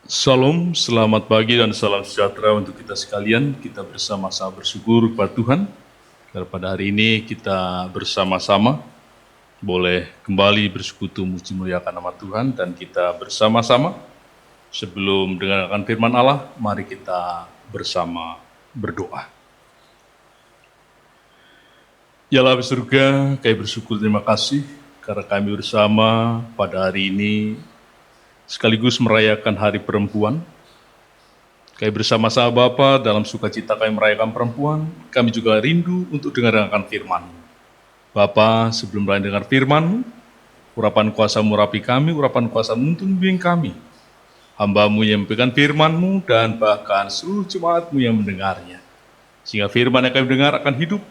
Salam, selamat pagi dan salam sejahtera untuk kita sekalian. Kita bersama-sama bersyukur kepada Tuhan. Karena pada hari ini kita bersama-sama boleh kembali bersekutu memuji muliakan nama Tuhan. Dan kita bersama-sama sebelum mendengarkan firman Allah, mari kita bersama berdoa. Ya Allah surga, kami bersyukur terima kasih karena kami bersama pada hari ini sekaligus merayakan Hari Perempuan. Kami bersama-sama Bapa dalam sukacita kami merayakan perempuan, kami juga rindu untuk dengarkan firman. Bapa, sebelum mulai dengar firman, urapan kuasa murapi kami, urapan kuasa menuntun bimbing kami. Hamba-Mu yang memberikan firman-Mu dan bahkan seluruh jemaat-Mu yang mendengarnya. Sehingga firman yang kami dengar akan hidup,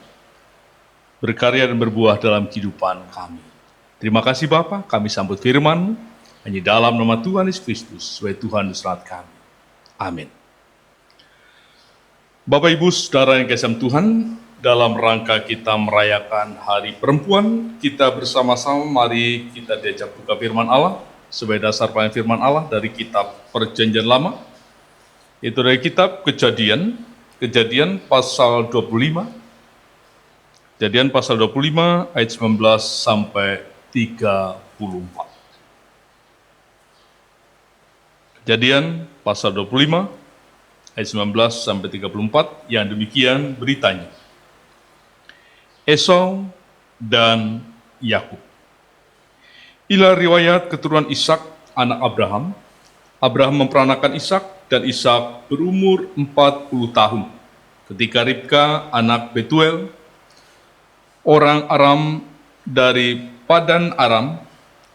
berkarya dan berbuah dalam kehidupan kami. Terima kasih Bapa, kami sambut firman-Mu, hanya dalam nama Tuhan Yesus Kristus, sebagai Tuhan dan Selamat kami. Amin. Bapak Ibu Saudara yang kasih Tuhan, dalam rangka kita merayakan Hari Perempuan, kita bersama-sama mari kita diajak buka firman Allah, sebagai dasar pelajaran firman Allah dari kitab Perjanjian Lama, itu dari kitab Kejadian pasal 25, Kejadian pasal 25 ayat 19 sampai 34. Kejadian pasal 25 ayat 19 sampai 34 yang demikian beritanya. Esau dan Yakub. Inilah riwayat keturunan Ishak anak Abraham. Abraham memperanakan Ishak dan Ishak berumur 40 tahun. Ketika Ribka anak Betuel, orang Aram dari Padan Aram,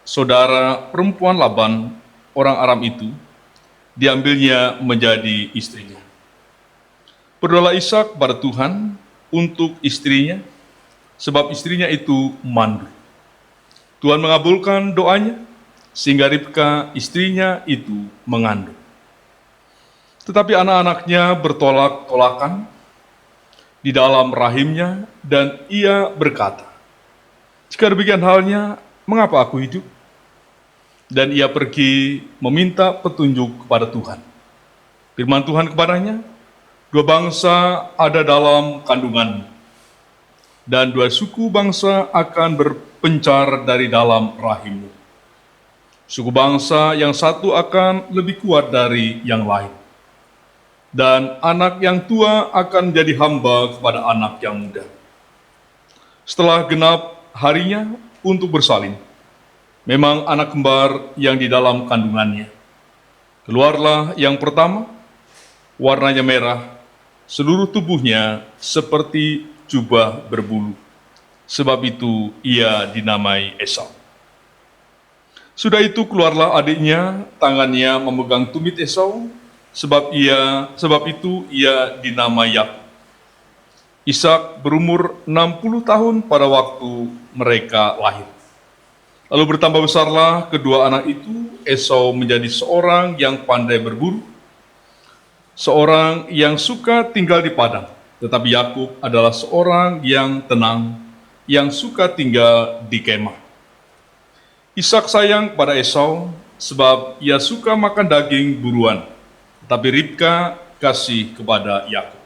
saudara perempuan Laban, orang Aram itu, diambilnya menjadi istrinya. Berdoalah Ishak pada Tuhan untuk istrinya, sebab istrinya itu mandul. Tuhan mengabulkan doanya, sehingga Ribka istrinya itu mengandung. Tetapi anak-anaknya bertolak-tolakan di dalam rahimnya, dan ia berkata, jika demikian halnya, mengapa aku hidup? Dan ia pergi meminta petunjuk kepada Tuhan. Firman Tuhan kepadanya, dua bangsa ada dalam kandunganmu, dan dua suku bangsa akan berpencar dari dalam rahimmu. Suku bangsa yang satu akan lebih kuat dari yang lain, dan anak yang tua akan menjadi hamba kepada anak yang muda. Setelah genap harinya untuk bersalin, memang anak kembar yang di dalam kandungannya. Keluarlah yang pertama, warnanya merah, seluruh tubuhnya seperti jubah berbulu. Sebab itu ia dinamai Esau. Sudah itu keluarlah adiknya, tangannya memegang tumit Esau, sebab itu ia dinamai Yakub. Ishak berumur 60 tahun pada waktu mereka lahir. Lalu bertambah besarlah kedua anak itu. Esau menjadi seorang yang pandai berburu, seorang yang suka tinggal di padang. Tetapi Yakub adalah seorang yang tenang, yang suka tinggal di kemah. Ishak sayang pada Esau, sebab ia suka makan daging buruan. Tetapi Ribka kasih kepada Yakub.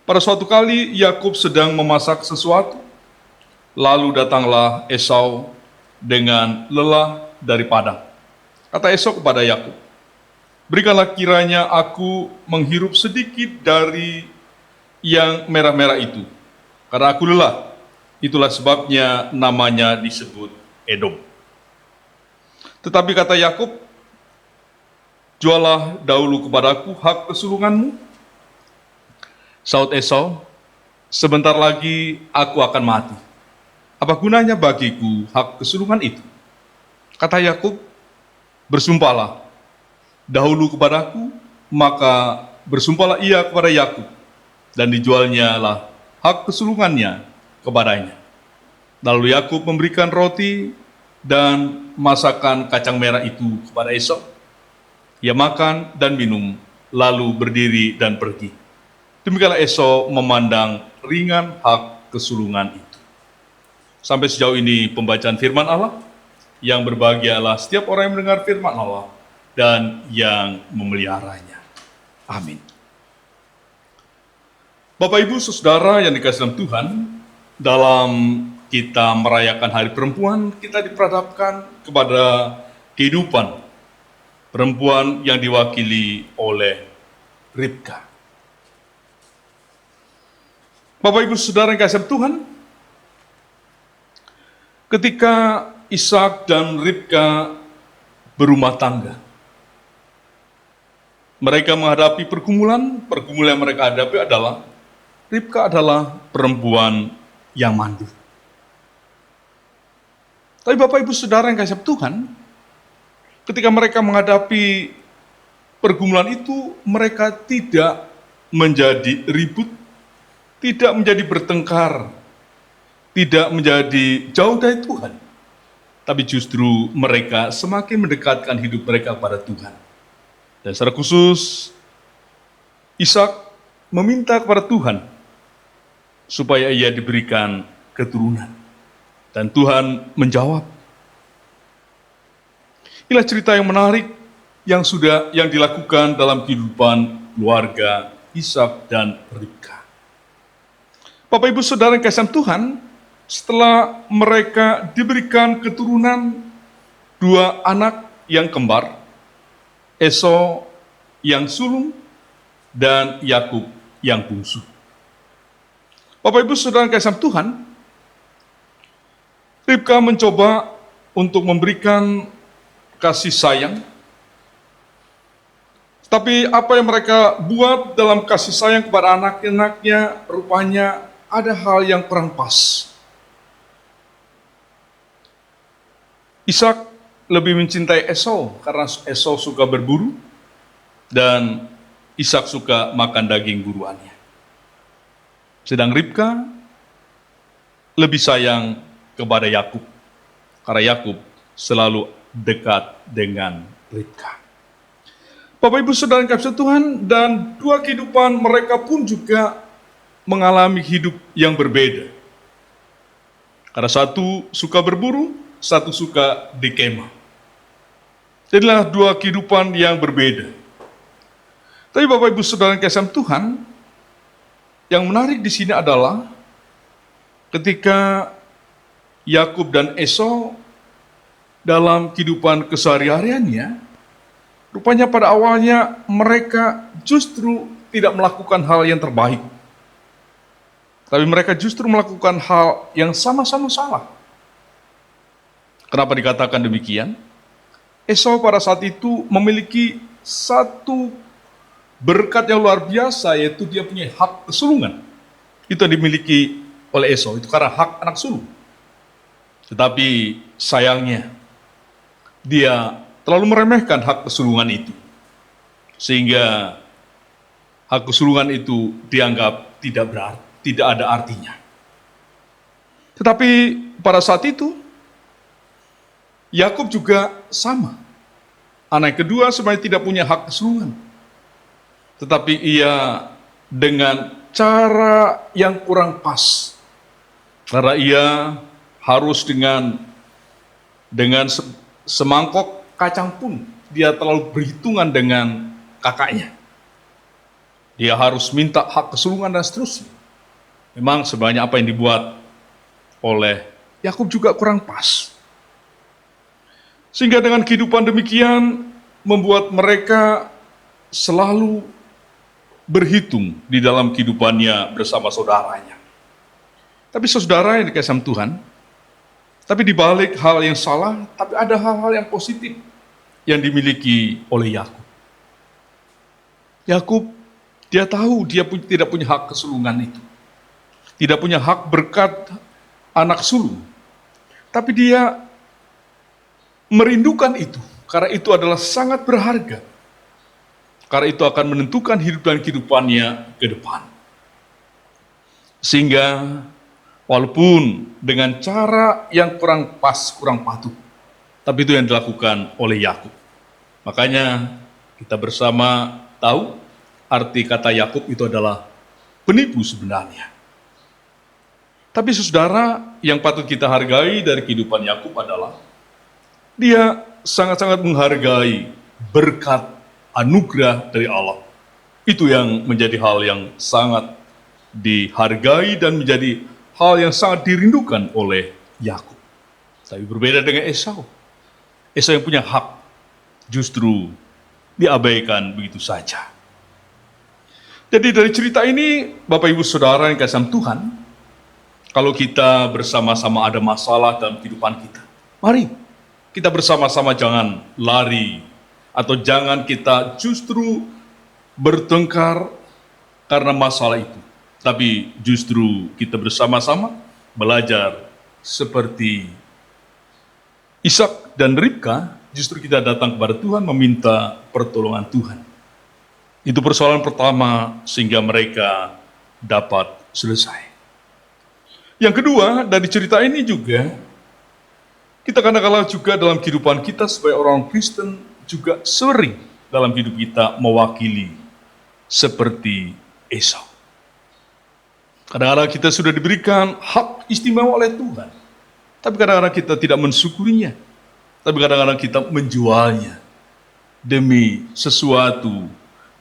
Pada suatu kali Yakub sedang memasak sesuatu, lalu datanglah Esau dengan lelah dari padang. Kata Esau kepada Yakub, berikanlah kiranya aku menghirup sedikit dari yang merah-merah itu, karena aku lelah. Itulah sebabnya namanya disebut Edom. Tetapi kata Yakub, jualah dahulu kepadaku hak kesulunganmu. Saud Esau, sebentar lagi aku akan mati. Apa gunanya bagiku hak kesulungan itu? Kata Yakub, bersumpahlah dahulu kepadaku, maka bersumpahlah ia kepada Yakub, dan dijualnya lah hak kesulungannya kepadanya. Lalu Yakub memberikan roti dan masakan kacang merah itu kepada Esau. Ia makan dan minum, lalu berdiri dan pergi. Demikianlah Esau memandang ringan hak kesulungan itu. Sampai sejauh ini pembacaan firman Allah. Yang berbahagialah setiap orang yang mendengar firman Allah dan yang memeliharanya. Amin. Bapak, Ibu, Saudara yang dikasihi dalam Tuhan, dalam kita merayakan Hari Perempuan, kita diperhadapkan kepada kehidupan perempuan yang diwakili oleh Ribka. Bapak, Ibu, Saudara yang dikasihi Tuhan, ketika Ishak dan Ribka berumah tangga, mereka menghadapi pergumulan yang mereka hadapi adalah Ribka adalah perempuan yang mandul. Tapi Bapak, Ibu, Saudara yang dikasihi Tuhan, ketika mereka menghadapi pergumulan itu, mereka tidak menjadi ribut, tidak menjadi bertengkar, tidak menjadi jauh dari Tuhan. Tapi justru mereka semakin mendekatkan hidup mereka kepada Tuhan. Dan secara khusus, Ishak meminta kepada Tuhan supaya ia diberikan keturunan. Dan Tuhan menjawab. Inilah cerita yang menarik yang dilakukan dalam kehidupan keluarga Ishak dan Ribka. Bapak, Ibu, Saudara yang dikasihi Tuhan, setelah mereka diberikan keturunan 2 anak yang kembar, Esau yang sulung dan Yakub yang bungsu. Bapak, Ibu, Saudara yang dikasihi Tuhan, Ribka mencoba untuk memberikan kasih sayang, tapi apa yang mereka buat dalam kasih sayang kepada anak-anaknya, rupanya ada hal yang kurang pas. Ishak lebih mencintai Esau karena Esau suka berburu dan Ishak suka makan daging buruannya. Sedang Ribka lebih sayang kepada Yakub karena Yakub selalu dekat dengan Ribka. Bapak, Ibu, Saudara yang dikasihi Tuhan, dan 2 kehidupan mereka pun juga mengalami hidup yang berbeda. Karena satu suka berburu, satu suka di kemah. Jadilah 2 kehidupan yang berbeda. Tapi Bapak, Ibu, Saudara yang dikasihi Tuhan, yang menarik di sini adalah ketika Yakub dan Esau dalam kehidupan kesehari-hariannya, rupanya pada awalnya mereka justru tidak melakukan hal yang terbaik. Tapi mereka justru melakukan hal yang sama-sama salah. Kenapa dikatakan demikian? Esau pada saat itu memiliki satu berkat yang luar biasa, yaitu dia punya hak kesulungan. Itu yang dimiliki oleh Esau, itu karena hak anak sulung. Tetapi sayangnya, dia terlalu meremehkan hak kesulungan itu. Sehingga hak kesulungan itu dianggap tidak ada artinya. Tetapi pada saat itu, Yakub juga sama. Anak kedua sebenarnya tidak punya hak kesulungan. Tetapi ia dengan cara yang kurang pas. Karena ia harus dengan semangkok kacang pun dia terlalu berhitungan dengan kakaknya. Dia harus minta hak kesulungan dan seterusnya. Memang sebenarnya apa yang dibuat oleh Yakub juga kurang pas. Sehingga dengan kehidupan demikian membuat mereka selalu berhitung di dalam kehidupannya bersama saudaranya. Tapi saudara yang dikasihi Tuhan, tapi di balik hal yang salah, tapi ada hal-hal yang positif yang dimiliki oleh Yakub. Yakub, dia tahu dia tidak punya hak kesulungan itu. Tidak punya hak berkat anak sulung. Tapi dia merindukan itu, karena itu adalah sangat berharga. Karena itu akan menentukan hidup dan kehidupannya ke depan. Sehingga walaupun dengan cara yang kurang pas, kurang patut, tapi itu yang dilakukan oleh Yakub. Makanya kita bersama tahu arti kata Yakub itu adalah penipu sebenarnya. Tapi saudara, yang patut kita hargai dari kehidupan Yakub adalah dia sangat-sangat menghargai berkat anugerah dari Allah. Itu yang menjadi hal yang sangat dihargai dan menjadi hal yang sangat dirindukan oleh Yakub. Tapi berbeda dengan Esau. Esau yang punya hak justru diabaikan begitu saja. Jadi dari cerita ini, Bapak Ibu Saudara yang kasih Tuhan, kalau kita bersama-sama ada masalah dalam kehidupan kita, mari kita bersama-sama jangan lari atau jangan kita justru bertengkar karena masalah itu. Tapi justru kita bersama-sama belajar seperti Ishak dan Ribka, justru kita datang kepada Tuhan meminta pertolongan Tuhan. Itu persoalan pertama sehingga mereka dapat selesai. Yang kedua, dari cerita ini juga, kita kadang-kadang juga dalam kehidupan kita sebagai orang Kristen juga sering dalam hidup kita mewakili seperti Esau. Kadang-kadang kita sudah diberikan hak istimewa oleh Tuhan, tapi kadang-kadang kita tidak mensyukurinya. Tapi kadang-kadang kita menjualnya demi sesuatu,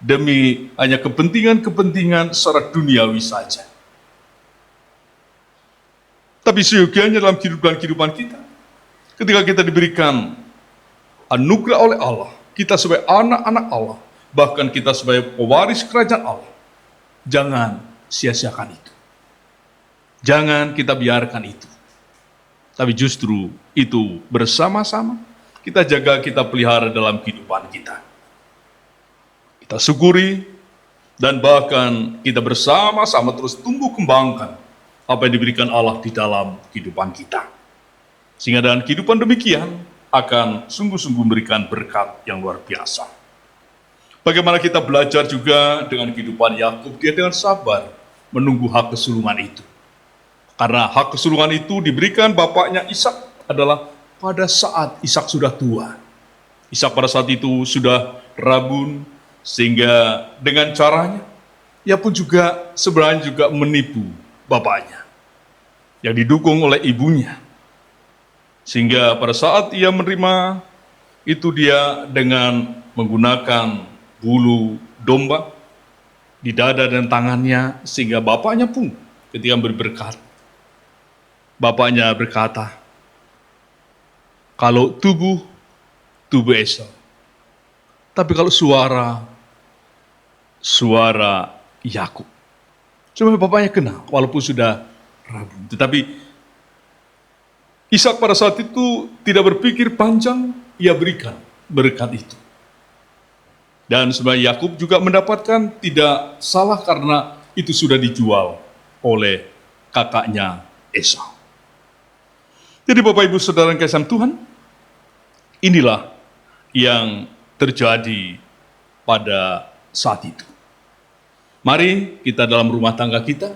demi hanya kepentingan-kepentingan secara duniawi saja. Tapi seyogianya dalam kehidupan kita, ketika kita diberikan anugerah oleh Allah, kita sebagai anak-anak Allah, bahkan kita sebagai pewaris kerajaan Allah, jangan sia-siakan itu. Jangan kita biarkan itu. Tapi justru itu bersama-sama kita jaga, kita pelihara dalam kehidupan kita. Kita syukuri dan bahkan kita bersama-sama terus tumbuh kembangkan apa yang diberikan Allah di dalam kehidupan kita. Sehingga dengan kehidupan demikian akan sungguh-sungguh memberikan berkat yang luar biasa. Bagaimana kita belajar juga dengan kehidupan Yakub, dia dengan sabar menunggu hak kesulungan itu. Karena hak kesulungan itu diberikan bapaknya Ishak adalah pada saat Ishak sudah tua. Ishak pada saat itu sudah rabun, sehingga dengan caranya, ia pun juga sebenarnya juga menipu bapaknya, yang didukung oleh ibunya. Sehingga pada saat ia menerima, itu dia dengan menggunakan bulu domba di dada dan tangannya, sehingga bapaknya pun ketika berberkat, bapaknya berkata, kalau tubuh Esau. Tapi kalau suara Yakub. Cuma bapaknya kenal, walaupun sudah rabun. Tetapi Ishak pada saat itu tidak berpikir panjang, ia berikan berkat itu. Dan sebenarnya Yakub juga mendapatkan tidak salah karena itu sudah dijual oleh kakaknya Esau. Jadi Bapak Ibu Saudara yang kasih Tuhan, inilah yang terjadi pada saat itu. Mari kita dalam rumah tangga kita,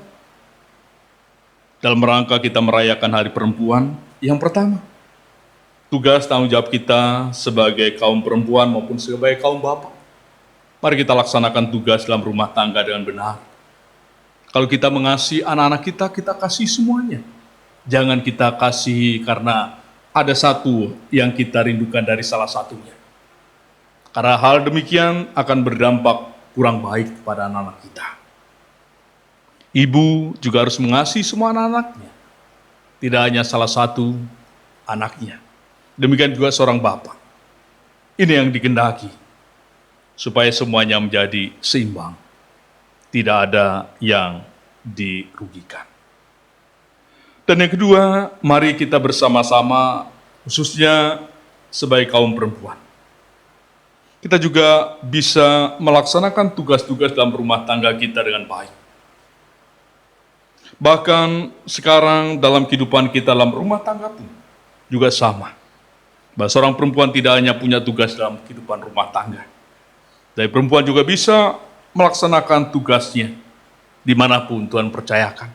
dalam rangka kita merayakan Hari Perempuan, yang pertama, tugas tanggung jawab kita sebagai kaum perempuan maupun sebagai kaum bapak. Mari kita laksanakan tugas dalam rumah tangga dengan benar. Kalau kita mengasihi anak-anak kita, kita kasih semuanya. Jangan kita kasih karena ada satu yang kita rindukan dari salah satunya. Karena hal demikian akan berdampak kurang baik kepada anak-anak kita. Ibu juga harus mengasihi semua anak-anaknya. Tidak hanya salah satu anaknya. Demikian juga seorang bapak. Ini yang dikehendaki. Supaya semuanya menjadi seimbang. Tidak ada yang dirugikan. Dan yang kedua, mari kita bersama-sama, khususnya sebagai kaum perempuan. Kita juga bisa melaksanakan tugas-tugas dalam rumah tangga kita dengan baik. Bahkan sekarang dalam kehidupan kita dalam rumah tangga pun juga sama. Bahwa seorang perempuan tidak hanya punya tugas dalam kehidupan rumah tangga. Tapi perempuan juga bisa melaksanakan tugasnya dimanapun Tuhan percayakan.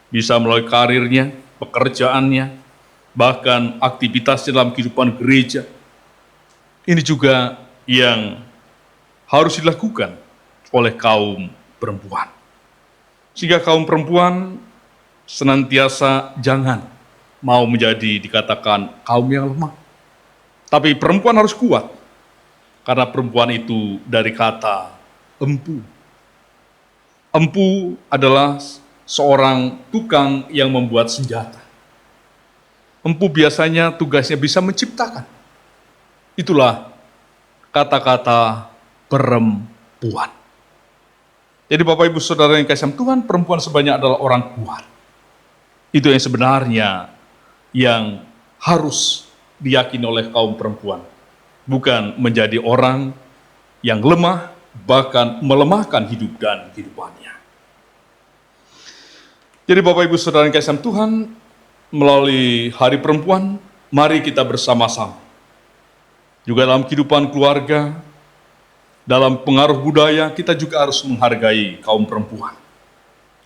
Bisa melalui karirnya, pekerjaannya, bahkan aktivitasnya dalam kehidupan gereja. Ini juga yang harus dilakukan oleh kaum perempuan. Sehingga kaum perempuan senantiasa jangan mau menjadi dikatakan kaum yang lemah. Tapi perempuan harus kuat. Karena perempuan itu dari kata empu. Empu adalah seorang tukang yang membuat senjata. Empu biasanya tugasnya bisa menciptakan. Itulah kata-kata perempuan. Jadi Bapak Ibu Saudara yang kasih Tuhan, perempuan sebanyak adalah orang kuat. Itu yang sebenarnya yang harus diyakini oleh kaum perempuan. Bukan menjadi orang yang lemah, bahkan melemahkan hidup dan kehidupannya. Jadi Bapak Ibu Saudara yang kasih Tuhan, melalui Hari Perempuan, mari kita bersama-sama. Juga dalam kehidupan keluarga, dalam pengaruh budaya, kita juga harus menghargai kaum perempuan.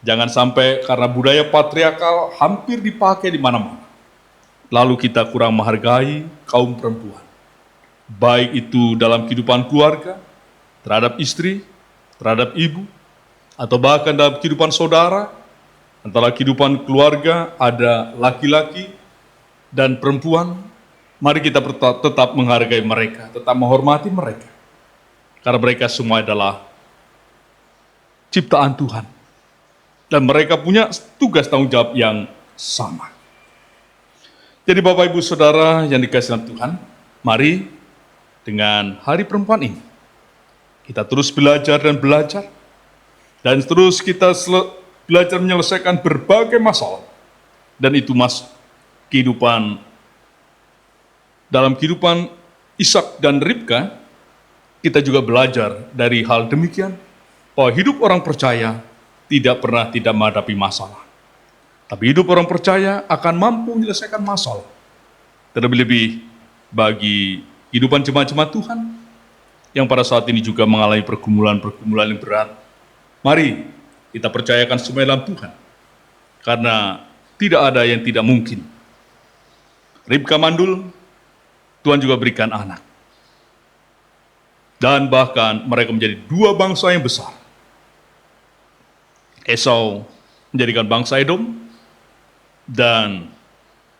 Jangan sampai karena budaya patriarkal hampir dipakai di mana-mana, lalu kita kurang menghargai kaum perempuan. Baik itu dalam kehidupan keluarga, terhadap istri, terhadap ibu, atau bahkan dalam kehidupan saudara. Antara kehidupan keluarga ada laki-laki dan perempuan. Mari kita tetap menghargai mereka, tetap menghormati mereka. Karena mereka semua adalah ciptaan Tuhan. Dan mereka punya tugas tanggung jawab yang sama. Jadi Bapak Ibu Saudara yang dikasihi Tuhan, mari dengan Hari Perempuan ini, kita terus belajar dan belajar. Dan terus kita belajar menyelesaikan berbagai masalah. Dan itu dalam kehidupan Ishak dan Ribka, kita juga belajar dari hal demikian, bahwa hidup orang percaya tidak pernah tidak menghadapi masalah. Tapi hidup orang percaya akan mampu menyelesaikan masalah. Terlebih-lebih bagi kehidupan jemaat-jemaat Tuhan, yang pada saat ini juga mengalami pergumulan-pergumulan yang berat. Mari kita percayakan semua dalam Tuhan, karena tidak ada yang tidak mungkin. Ribka mandul, Tuhan juga berikan anak. Dan bahkan mereka menjadi dua bangsa yang besar. Esau menjadikan bangsa Edom, dan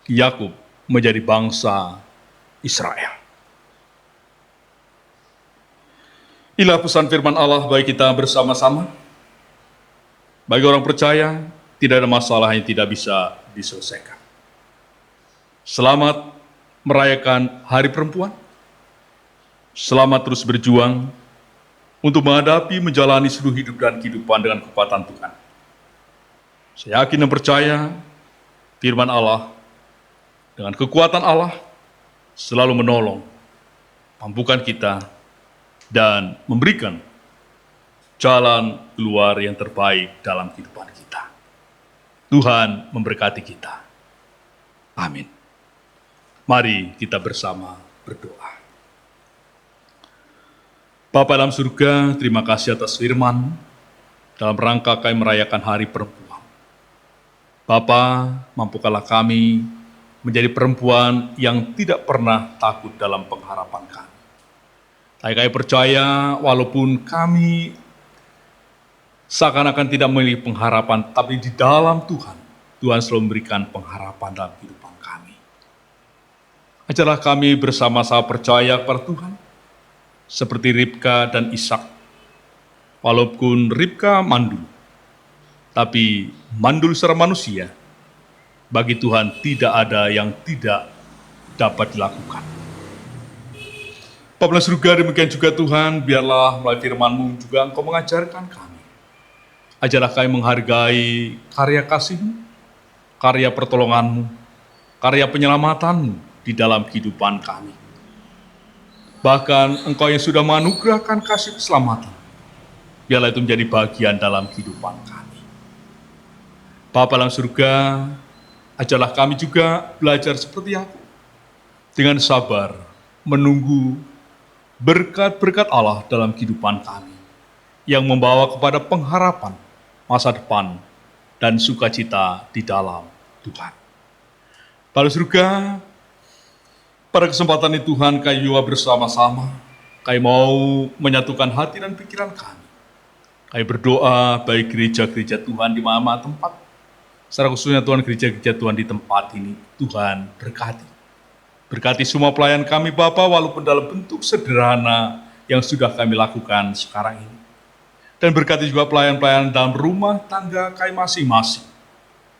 Yakub menjadi bangsa Israel. Inilah pesan firman Allah bagi kita bersama-sama. Bagi orang percaya, tidak ada masalah yang tidak bisa diselesaikan. Selamat merayakan Hari Perempuan. Selamat terus berjuang untuk menghadapi, menjalani seluruh hidup dan kehidupan dengan kekuatan Tuhan. Saya yakin dan percaya firman Allah dengan kekuatan Allah selalu menolong, mampukan kita, dan memberikan jalan keluar yang terbaik dalam kehidupan kita. Tuhan memberkati kita. Amin. Mari kita bersama berdoa. Bapa dalam surga, terima kasih atas firman dalam rangka kami merayakan Hari Perempuan. Bapa, mampukanlah kami menjadi perempuan yang tidak pernah takut dalam pengharapan kami. Kami percaya walaupun kami seakan-akan tidak memiliki pengharapan, tapi di dalam Tuhan, Tuhan selalu memberikan pengharapan dalam kehidupan kami. Ajarlah kami bersama-sama percaya kepada Tuhan, seperti Ribka dan Ishak. Walaupun Ribka mandul, tapi mandul secara manusia, bagi Tuhan tidak ada yang tidak dapat dilakukan. Bapa dalam surga, demikian juga Tuhan, biarlah melalui firman-Mu juga Engkau mengajarkan kami. Ajarlah kami menghargai karya kasih-Mu, karya pertolongan-Mu, karya penyelamatan-Mu di dalam kehidupan kami. Bahkan Engkau yang sudah menganugerahkan kasih keselamatan, biarlah itu menjadi bagian dalam kehidupan kami. Bapa dalam surga, ajarlah kami juga belajar seperti Yakub, dengan sabar menunggu berkat-berkat Allah dalam kehidupan kami, yang membawa kepada pengharapan masa depan dan sukacita di dalam Tuhan. Pada surga, pada kesempatan ini Tuhan, kami juga bersama-sama, kami mau menyatukan hati dan pikiran kami. Kami berdoa bagi gereja-gereja Tuhan di mana-mana tempat, secara khususnya Tuhan, gereja-gereja Tuhan di tempat ini, Tuhan berkati. Berkati semua pelayan kami Bapa, walaupun dalam bentuk sederhana, yang sudah kami lakukan sekarang ini. Dan berkati juga pelayan-pelayan dalam rumah tangga kami masing-masing.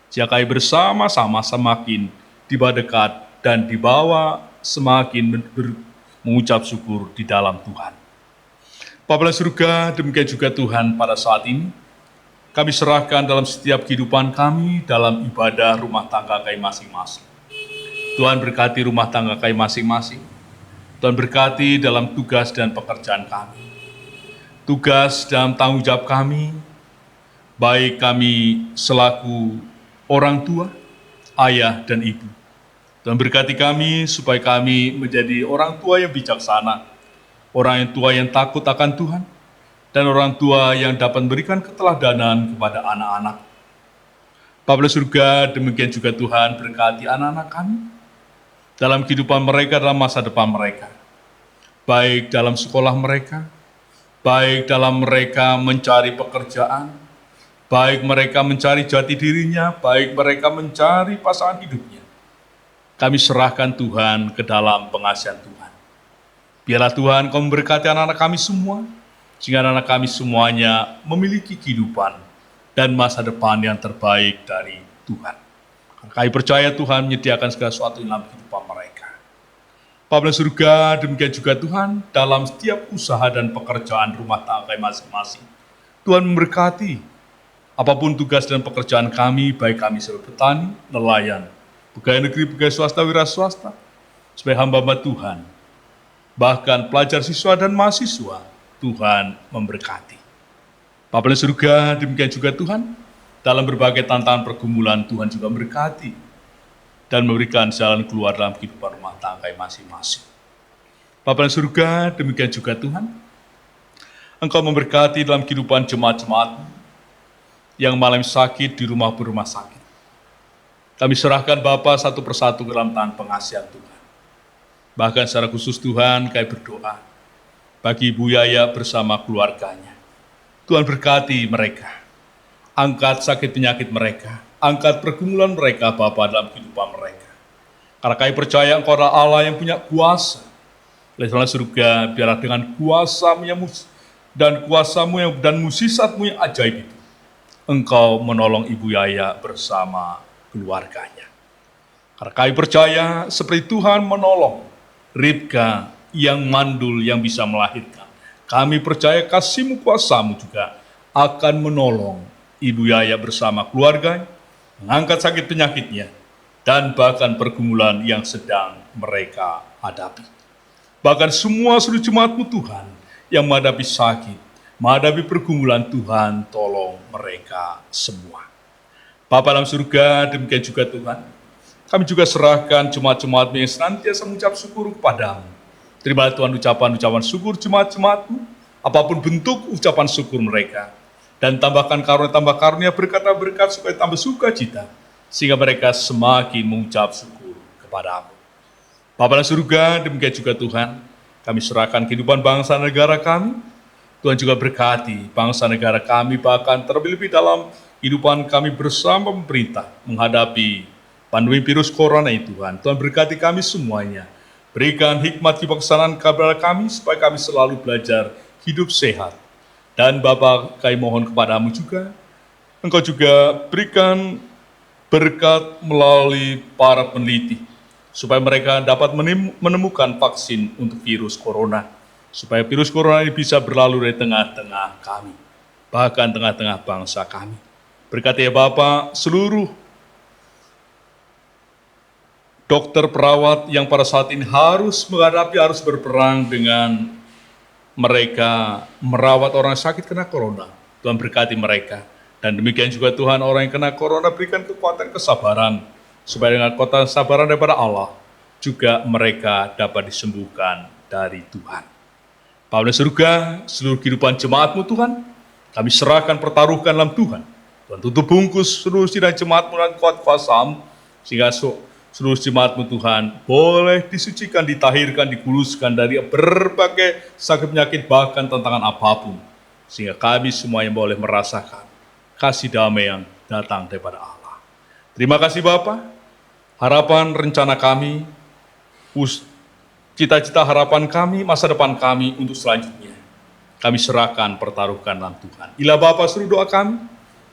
Jika kami bersama-sama semakin dibawa dekat dan dibawa semakin mengucap syukur di dalam Tuhan. Bapa di surga, demikian juga Tuhan pada saat ini, kami serahkan dalam setiap kehidupan kami dalam ibadah rumah tangga kami masing-masing. Tuhan berkati rumah tangga kami masing-masing. Tuhan berkati dalam tugas dan pekerjaan kami. Tugas dan tanggung jawab kami, baik kami selaku orang tua, ayah dan ibu. Tuhan berkati kami supaya kami menjadi orang tua yang bijaksana, orang tua yang takut akan Tuhan, dan orang tua yang dapat memberikan keteladanan kepada anak-anak. Bapa di surga, demikian juga Tuhan berkati anak-anak kami dalam kehidupan mereka, dalam masa depan mereka. Baik dalam sekolah mereka, baik dalam mereka mencari pekerjaan, baik mereka mencari jati dirinya, baik mereka mencari pasangan hidupnya. Kami serahkan Tuhan ke dalam pengasihan Tuhan. Biarlah Tuhan Kau memberkati anak-anak kami semua, sehingga anak kami semuanya memiliki kehidupan dan masa depan yang terbaik dari Tuhan. Kami percaya Tuhan menyediakan segala sesuatu dalam kehidupan mereka. Bapa di surga, demikian juga Tuhan dalam setiap usaha dan pekerjaan rumah tangga kami masing-masing. Tuhan memberkati apapun tugas dan pekerjaan kami, baik kami sebagai petani, nelayan, pegawai negeri, pegawai swasta, wira swasta, sebagai hamba-hamba Tuhan, bahkan pelajar, siswa, dan mahasiswa, Tuhan memberkati. Bapa di surga, demikian juga Tuhan, dalam berbagai tantangan pergumulan, Tuhan juga memberkati dan memberikan jalan keluar dalam kehidupan rumah tangga masing-masing. Bapa di surga, demikian juga Tuhan, Engkau memberkati dalam kehidupan jemaat-jemaat yang mengalami sakit di rumah sakit. Kami serahkan Bapa satu persatu ke dalam tangan pengasihan Tuhan. Bahkan secara khusus Tuhan, kami berdoa bagi Ibu Yaya bersama keluarganya. Tuhan berkati mereka. Angkat sakit penyakit mereka. Angkat pergumulan mereka, Bapa, dalam kehidupan mereka. Karena kami percaya Engkau adalah Allah yang punya kuasa. Oleh karena surga, biarlah dengan kuasa-Mu dan kuasa-Mu dan mukjizat-Mu yang ajaib itu, Engkau menolong Ibu Yaya bersama keluarganya. Karena kami percaya seperti Tuhan menolong Ribka yang mandul, yang bisa melahirkan. Kami percaya kasih-Mu, kuasa-Mu juga akan menolong Ibu Yaya bersama keluarga, mengangkat sakit penyakitnya, dan bahkan pergumulan yang sedang mereka hadapi. Bahkan semua seluruh jemaat-Mu Tuhan, yang menghadapi sakit, menghadapi pergumulan, Tuhan tolong mereka semua. Bapa dalam surga, demikian juga Tuhan, kami juga serahkan jemaat-jemaat-Mu yang senantiasa mengucap syukur kepada-Mu. Terimalah Tuhan ucapan-ucapan syukur jemaat-jemaat-Mu, apapun bentuk ucapan syukur mereka. Dan tambahkan karunia berkata-berkat supaya tambah sukacita, sehingga mereka semakin mengucap syukur kepada-Mu. Bapa di surga, demikian juga Tuhan, kami serahkan kehidupan bangsa negara kami. Tuhan juga berkati bangsa negara kami, bahkan terlebih dalam kehidupan kami bersama pemerintah menghadapi pandemi virus corona ini Tuhan. Tuhan berkati kami semuanya. Berikan hikmat kebijaksanaan kepada kami, supaya kami selalu belajar hidup sehat. Dan Bapa, kami mohon kepada-Mu juga, Engkau juga berikan berkat melalui para peneliti, supaya mereka dapat menemukan vaksin untuk virus corona, supaya virus corona ini bisa berlalu dari tengah-tengah kami, bahkan tengah-tengah bangsa kami. Berkati ya Bapa, seluruh dokter, perawat yang pada saat ini harus berperang dengan mereka merawat orang sakit kena corona. Tuhan berkati mereka. Dan demikian juga Tuhan, orang yang kena corona berikan kekuatan kesabaran, supaya dengan kekuatan kesabaran daripada Allah, juga mereka dapat disembuhkan dari Tuhan. Bapa di surga, seluruh kehidupan jemaat-Mu Tuhan, kami serahkan, pertaruhkan dalam Tuhan. Tuhan tutup bungkus seluruh sidang jemaat-Mu dan kuat kuasa-Mu, sehingga seluruh jemaat-Mu Tuhan boleh disucikan, ditahirkan, dikuduskan dari berbagai sakit penyakit, bahkan tantangan apapun, sehingga kami semuanya boleh merasakan kasih damai yang datang daripada Allah. Terima kasih Bapa. Harapan rencana kami Cita-cita harapan kami, masa depan kami untuk selanjutnya, kami serahkan, pertaruhkan dalam Tuhan. Ilah Bapa, seluruh doa kami,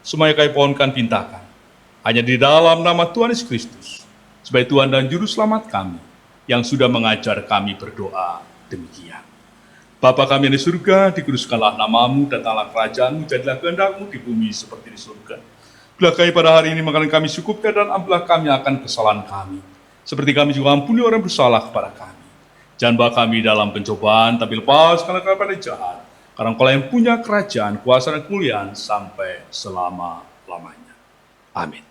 semuanya kami pohonkan, pintakan. Hanya di dalam nama Tuhan Yesus Kristus, sebagai Tuhan dan Juru Selamat kami, yang sudah mengajar kami berdoa demikian. Bapa kami yang di surga, dikuduskanlah namamu, datanglah kerajaanmu, jadilah kehendakmu di bumi seperti di surga. Berilah kami pada hari ini makanan kami cukupkan, dan ampunilah kami akan kesalahan kami, seperti kami juga ampuni orang bersalah kepada kami. Jangan bawa kami dalam pencobaan, tapi lepaskanlah kami pada jahat. Karena Engkau yang punya kerajaan, kuasa dan kemuliaan sampai selama-lamanya. Amin.